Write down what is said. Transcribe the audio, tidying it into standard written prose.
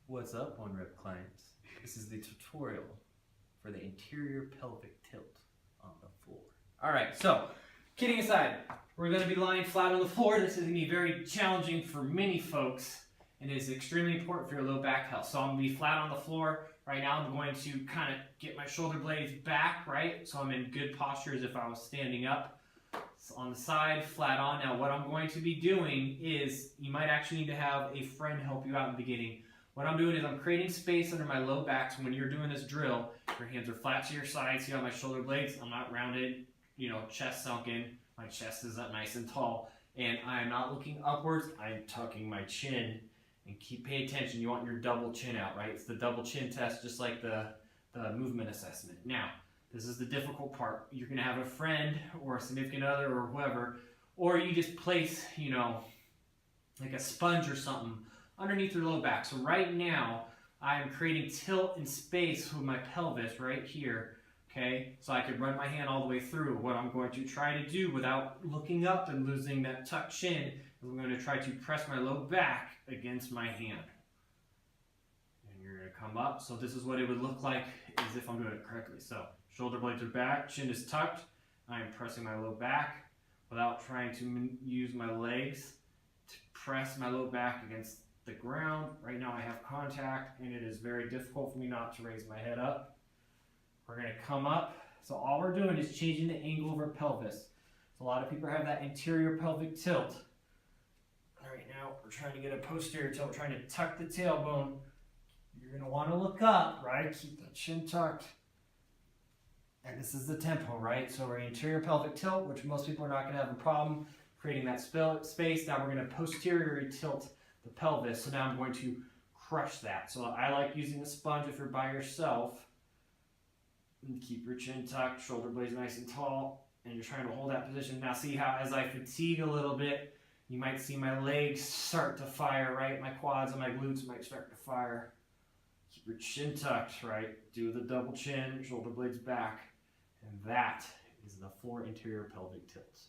What's up, one rep clients? This is the tutorial for the anterior pelvic tilt on the floor. Alright, so kidding aside, we're going to be lying flat on the floor. This is going to be very challenging for many folks and is extremely important for your low back health. So I'm going to be flat on the floor. Right now I'm going to kind of get my shoulder blades back, right? So I'm in good posture as if I was standing up. So on the side, flat on. Now what I'm going to be doing is, you might actually need to have a friend help you out in the beginning. What I'm doing is I'm creating space under my low back, so when you're doing this drill, your hands are flat to your side. See how my shoulder blades, I'm not rounded, chest sunken. My chest is up nice and tall. And I'm not looking upwards, I'm tucking my chin. And pay attention, you want your double chin out, right? It's the double chin test, just like the movement assessment. Now, this is the difficult part. You're gonna have a friend or a significant other or whoever, or you just place, like a sponge or something underneath your low back. So right now, I am creating tilt and space with my pelvis right here, okay? So I could run my hand all the way through. What I'm going to try to do without looking up and losing that tucked chin is I'm going to try to press my low back against my hand. And you're going to come up. So this is what it would look like as if I'm doing it correctly. So shoulder blades are back, chin is tucked. I am pressing my low back without trying to use my legs to press my low back against the ground. Right now I have contact and it is very difficult for me not to raise my head up. We're going to come up. So all we're doing is changing the angle of our pelvis. So a lot of people have that anterior pelvic tilt. Right now we're trying to get a posterior tilt. We're trying to tuck the tailbone. You're going to want to look up, right? Keep the chin tucked. And this is the tempo, right? So we're anterior pelvic tilt, which most people are not going to have a problem creating that space. Now we're going to posterior tilt the pelvis. So now I'm going to crush that. So I like using a sponge if you're by yourself. And keep your chin tucked, shoulder blades nice and tall, and you're trying to hold that position. Now see how as I fatigue a little bit, you might see my legs start to fire, right? My quads and my glutes might start to fire. Keep your chin tucked, right? Do the double chin, shoulder blades back. And that is the 4 anterior pelvic tilts.